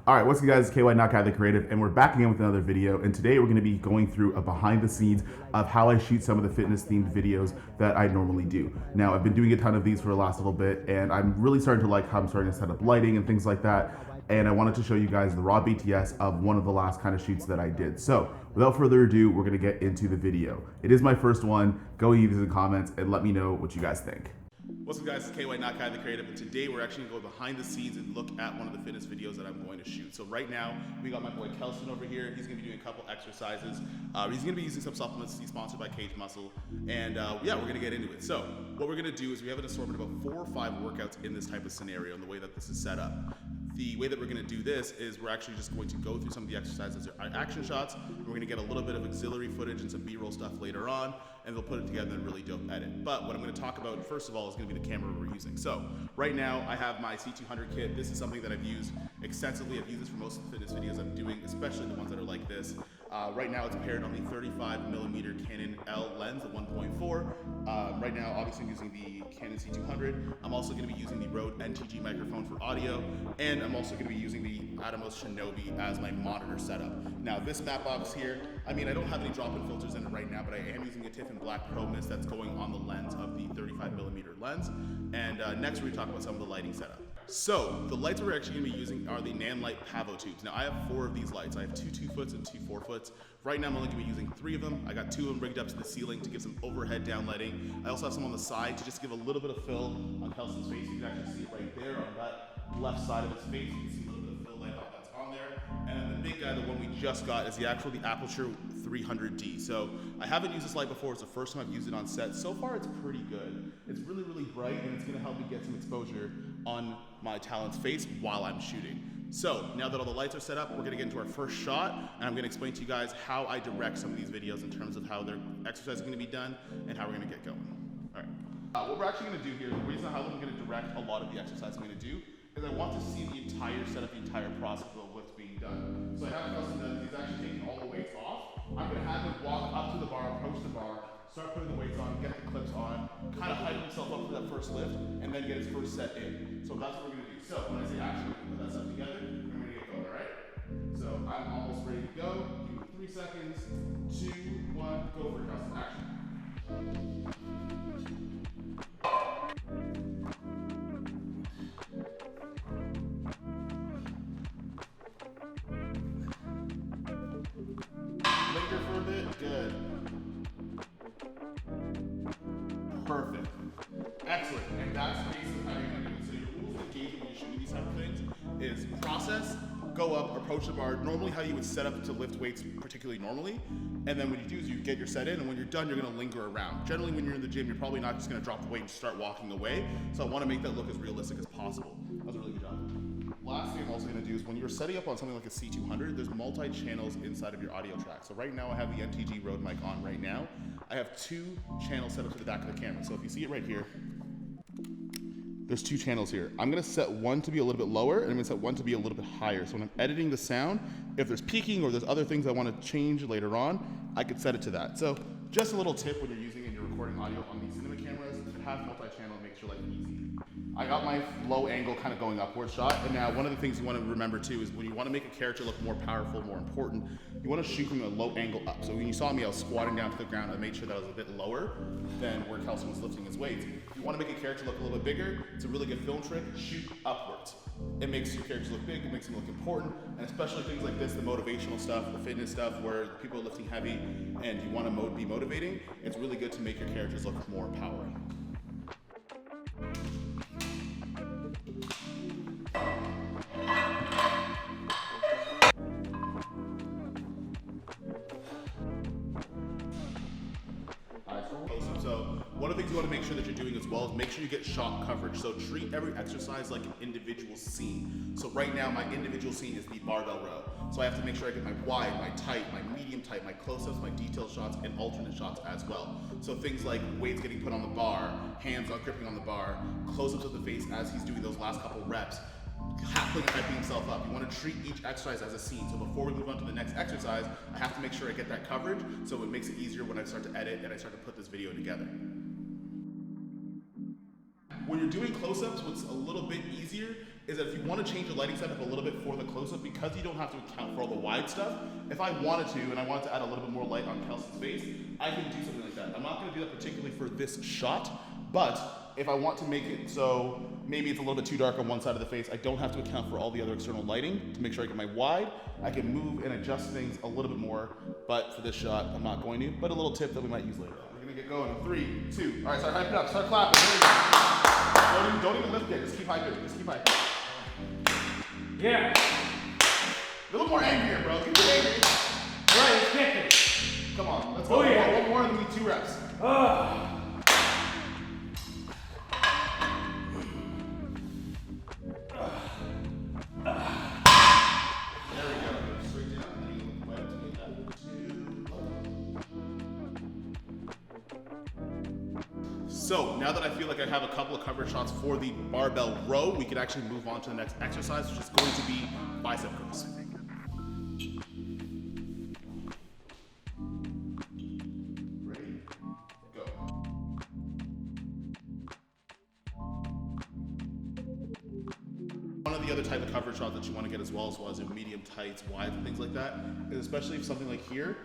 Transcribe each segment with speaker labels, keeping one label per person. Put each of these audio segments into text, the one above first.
Speaker 1: All right, what's up guys, it's KY Not Guy the Creative, and we're back again with another video, and today we're gonna be going through a behind the scenes of how I shoot some of the fitness themed videos that I normally do. Now, I've been doing a ton of these for the last little bit, and I'm really starting to like how I'm starting to set up lighting and things like that, and I wanted to show you guys the raw BTS of one of the last kind of shoots that I did. So, without further ado, we're gonna get into the video. It is my first one. Go leave these in the comments and let me know what you guys think. What's up guys, it's KY Not Guy the Creative, and today we're actually going to go behind the scenes and look at one of the fitness videos that I'm going to shoot. So right now, we got my boy Kelson over here. He's going to be doing a couple exercises. He's going to be using some supplements. He's sponsored by Cage Muscle, and yeah, we're going to get into it. So what we're going to do is we have an assortment of about 4 or 5 workouts in this type of scenario and the way that this is set up. The way that we're going to do this is we're actually just going to go through some of the exercises, our action shots. We're going to get a little bit of auxiliary footage and some B-roll stuff later on, and we'll put it together in a really dope edit. But what I'm going to talk about first of all is going to be the camera we're using. So right now I have my C200 kit. This is something that I've used extensively. I've used this for most of the fitness videos I'm doing, especially the ones that are like this. Right now it's paired on the 35mm Canon L lens, the 1.4. Right now obviously I'm using the Canon C200. I'm also going to be using the Rode NTG microphone for audio, and I'm also going to be using the Atomos Shinobi as my monitor setup. Now this matte box here, I mean I don't have any drop-in filters in it right now, but I am using a Tiffin Black Pro Mist that's going on the lens of the 35mm lens. And next we're going to talk about some of the lighting setup. So the lights we're actually going to be using are the Nanlite Pavo tubes. Now I have 4 of these lights. I have 2 2-foots and 2 4-foots. Right now I'm only going to be using 3 of them. I got 2 of them rigged up to the ceiling to give some overhead down lighting. I also have some on the side to just give a little bit of fill on Kelson's face. You can actually see it right there on that left side of his face. You can see a little bit of fill light that's on there. And then the big guy, the one we just got, is the Aperture 300D. So I haven't used this light before. It's the first time I've used it on set. So far it's pretty good. It's really, really bright, and it's going to help me get some exposure on my talent's face while I'm shooting. So now that all the lights are set up, we're going to get into our first shot, and I'm going to explain to you guys how I direct some of these videos in terms of how their exercise is going to be done and how we're going to get going. All right. What we're actually going to do here, the reason how I'm going to direct a lot of the exercise I'm going to do is I want to see the entire setup, the entire process of what's being done. So I have Kelson that he's actually taking all the weights off. I'm going to have him walk up to the bar, approach the bar, start putting the weights on, get the clips on, kind of hype himself up for that first lift, and then get his first set in. So that's what we're going to do. So when I say action, we put that stuff together, and we're going to get going, all right? So I'm almost ready to go. Give me 3 seconds. 2, 1, go for it, Kelson. Action. Linger for a bit. Good. Perfect. Excellent. And that's basically how you're going to do it. So your rules of engagement when you're shooting these type of things is process, go up, approach the bar, normally how you would set up to lift weights, particularly normally. And then what you do is you get your set in, and when you're done, you're going to linger around. Generally, when you're in the gym, you're probably not just going to drop the weight and start walking away. So I want to make that look as realistic as possible. That was a really good job. Last thing I'm also going to do is when you're setting up on something like a C200, there's multi-channels inside of your audio track. So right now I have the NTG Rode mic on right now. I have 2 channels set up to the back of the camera. So if you see it right here, there's 2 channels here. I'm going to set one to be a little bit lower, and I'm going to set one to be a little bit higher. So when I'm editing the sound, if there's peaking or there's other things I want to change later on, I could set it to that. So just a little tip when you're using and you're recording audio on these cinema cameras, to have multi-channel makes your life easy. I got my low angle kind of going upward shot, and now one of the things you want to remember too is when you want to make a character look more powerful, more important, you want to shoot from a low angle up. So when you saw me, I was squatting down to the ground. I made sure that I was a bit lower than where Kelson was lifting his weights. If you want to make a character look a little bit bigger, it's a really good film trick, shoot upwards. It makes your characters look big, it makes them look important, and especially things like this, the motivational stuff, the fitness stuff, where people are lifting heavy and you want to be motivating, it's really good to make your characters look more empowering. So one of the things you want to make sure that you're doing as well is make sure you get shot coverage. So treat every exercise like an individual scene. So right now my individual scene is the barbell row. So I have to make sure I get my wide, my tight, my medium tight, my close-ups, my detailed shots, and alternate shots as well. So things like weights getting put on the bar, hands on gripping on the bar, close-ups of the face as he's doing those last couple reps. Halfway hyping himself up. You want to treat each exercise as a scene. So before we move on to the next exercise, I have to make sure I get that coverage so it makes it easier when I start to edit and I start to put this video together. When you're doing close-ups, what's a little bit easier is that if you want to change the lighting setup a little bit for the close-up, because you don't have to account for all the wide stuff, if I wanted to, and I wanted to add a little bit more light on Kelsey's face, I can do something like that. I'm not going to do that particularly for this shot, but if I want to make it so maybe it's a little bit too dark on one side of the face, I don't have to account for all the other external lighting to make sure I get my wide. I can move and adjust things a little bit more, but for this shot, I'm not going to. But a little tip that we might use later on. We're going to get going in 3, 2. All right, start hyping up, start clapping. Don't even lift it, just keep hyping, just keep hyping.
Speaker 2: Yeah.
Speaker 1: A little more angrier, bro. Keep it angry.
Speaker 2: Right, let's kick it.
Speaker 1: Come on, let's go.
Speaker 2: Yeah.
Speaker 1: One more and then we do 2 reps. So now that I feel like I have a couple of coverage shots for the barbell row, we can actually move on to the next exercise, which is going to be bicep curls. Ready? Go. One of the other type of coverage shots that you want to get as well as in medium tights, wide, and things like that, is especially if something like here,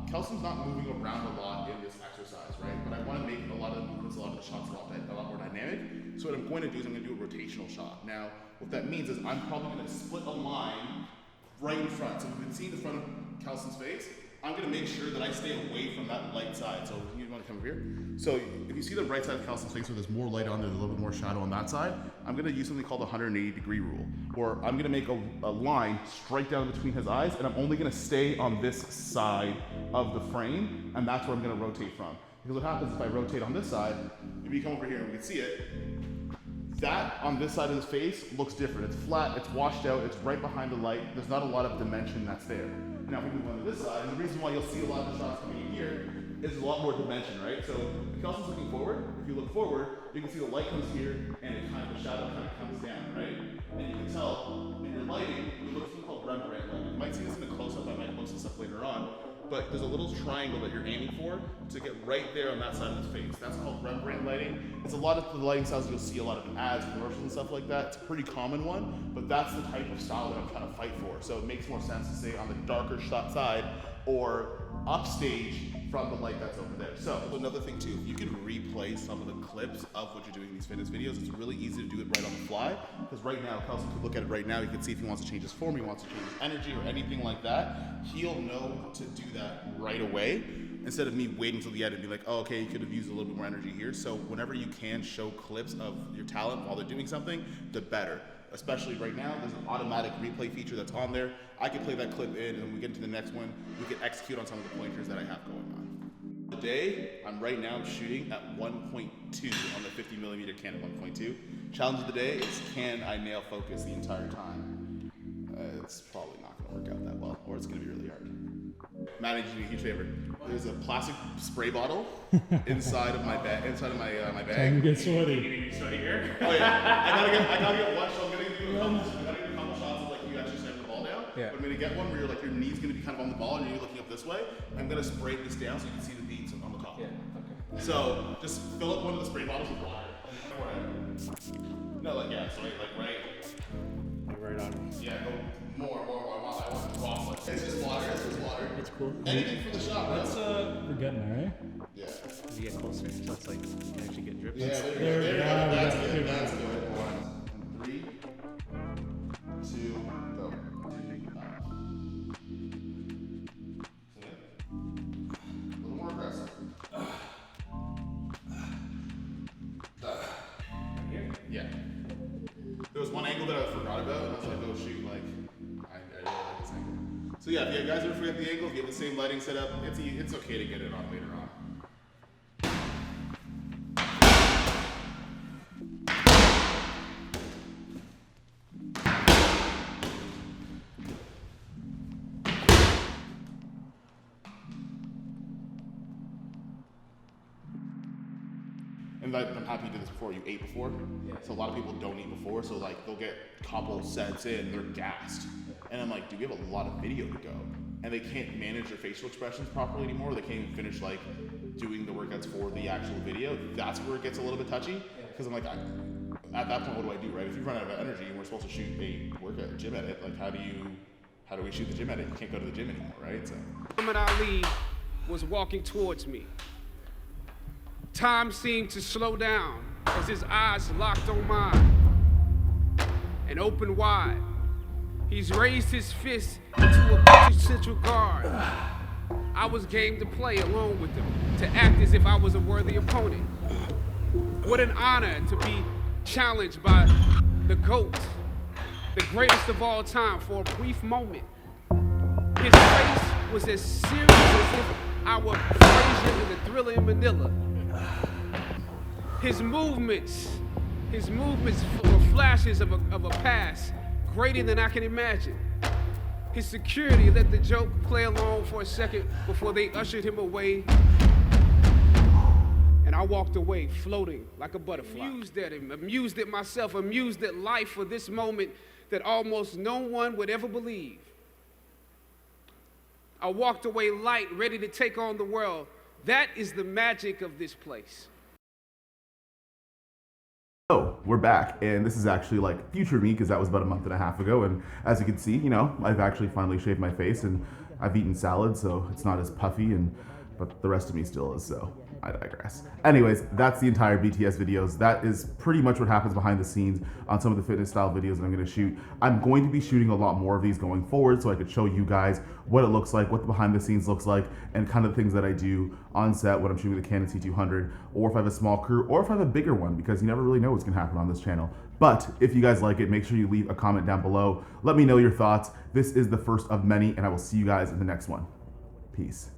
Speaker 1: Kelsey's not moving around a lot in this exercise, right? But I want to make a lot of the movements, a lot of the shots a lot more dynamic. So what I'm going to do is I'm going to do a rotational shot. Now, what that means is I'm probably going to split a line right in front. So if you can see the front of Kelsey's face, I'm going to make sure that I stay away from that light side. So you want to come over here? So if you see the right side of Kelsey's face where there's more light on, there's a little bit more shadow on that side, I'm going to use something called the 180-degree rule, where I'm going to make a line straight down between his eyes, and I'm only going to stay on this side of the frame, and that's where I'm going to rotate from. Because what happens if I rotate on this side, if you come over here and we can see it, that on this side of his face looks different. It's flat, it's washed out, it's right behind the light. There's not a lot of dimension that's there. Now if we move on to this side, and the reason why you'll see a lot of the shots coming in here is a lot more dimension, right? So if Kelsey's looking forward, if you look forward, you can see the light comes here and it kind of, the shadow kind of comes down, right? And you can tell in your lighting, we look at something called Rembrandt lighting. You might see this in the close-up, I might post this up later on, but there's a little triangle that you're aiming for to get right there on that side of his face. That's called Rembrandt lighting. It's a lot of the lighting styles you'll see a lot of ads, commercials and stuff like that. It's a pretty common one, but that's the type of style that I'm trying to fight for. So it makes more sense to stay on the darker shot side or upstage from the light that's over there. So another thing too, if you can replay some of the clips of what you're doing in these fitness videos, it's really easy to do it right on the fly. Because right now, Kelsey could look at it right now, he can see if he wants to change his form, he wants to change his energy or anything like that. He'll know to do that right away, instead of me waiting till the end and be like, oh, okay, you could have used a little bit more energy here. So whenever you can show clips of your talent while they're doing something, the better. Especially right now, there's an automatic replay feature that's on there. I can play that clip in, and when we get into the next one, we can execute on some of the pointers that I have going on. Today, I'm shooting at 1.2 on the 50mm Canon 1.2. Challenge of the day is, can I nail focus the entire time? It's probably not gonna work out that well, or it's gonna be really hard. Matt, I need you to do me a huge favor. There's a plastic spray bottle inside of my bag. My bag.
Speaker 2: Time to get sweaty.
Speaker 1: You sweaty here? Oh yeah. I gotta get one. So I'm gonna do a couple shots of like you actually slamming the ball down.
Speaker 2: Yeah.
Speaker 1: But I'm gonna get one where you're like your knee's gonna be kind of on the ball and you're looking up this way. I'm gonna spray this down so you can see the beads on the top.
Speaker 2: Yeah. Okay.
Speaker 1: So just fill up one of the spray bottles with water. No, like yeah. So like right.
Speaker 2: Right on.
Speaker 1: Yeah. Go more. I want to drop like. It's just water.
Speaker 2: It's cool.
Speaker 1: Anything for the shot.
Speaker 2: That's we're getting there, right?
Speaker 1: Yeah.
Speaker 2: As you get closer, so it's like you can actually get drips.
Speaker 1: Yeah, there you go. That's good. 1, 3, 2, go. A little more aggressive. Yeah. There was one angle that I forgot about, and I was like, oh shoot, like, I really like this angle. So yeah, if you guys ever forget the angle, if you have the same lighting setup, it's okay to get it on later on. And I'm happy you did this before. You ate before? Yeah. So a lot of people don't eat before, so like they'll get a couple sets in, they're gassed. And I'm like, dude, we have a lot of video to go. And they can't manage their facial expressions properly anymore. They can't even finish like doing the workouts for the actual video. That's where it gets a little bit touchy. Because I'm like, at that point, what do I do, right? If you run out of energy and we're supposed to shoot a workout, gym edit, like how do we shoot the gym edit? You can't go to the gym anymore, right? So.
Speaker 3: Muhammad Ali was walking towards me. Time seemed to slow down as his eyes locked on mine and opened wide. He's raised his fist to a central guard. I was game to play along with him, to act as if I was a worthy opponent. What an honor to be challenged by the GOAT, the greatest of all time, for a brief moment. His face was as serious as if I were Frazier in the Thriller in Manila. His movements were flashes of a past greater than I can imagine. His security let the joke play along for a second before they ushered him away. And I walked away floating like a butterfly. Amused at him, amused at myself, amused at life for this moment that almost no one would ever believe. I walked away light, ready to take on the world. That is the magic of this place.
Speaker 1: So we're back, and this is actually like future me, because that was about a month and a half ago. And as you can see, you know, I've actually finally shaved my face, and I've eaten salad, so it's not as puffy, but the rest of me still is, so I digress. Anyways, that's the entire BTS videos. That is pretty much what happens behind the scenes on some of the fitness style videos that I'm gonna shoot. I'm going to be shooting a lot more of these going forward, so I could show you guys what it looks like, what the behind the scenes looks like, and kind of things that I do on set when I'm shooting the Canon C200, or if I have a small crew, or if I have a bigger one, because you never really know what's gonna happen on this channel. But if you guys like it, make sure you leave a comment down below. Let me know your thoughts. This is the first of many, and I will see you guys in the next one. Peace.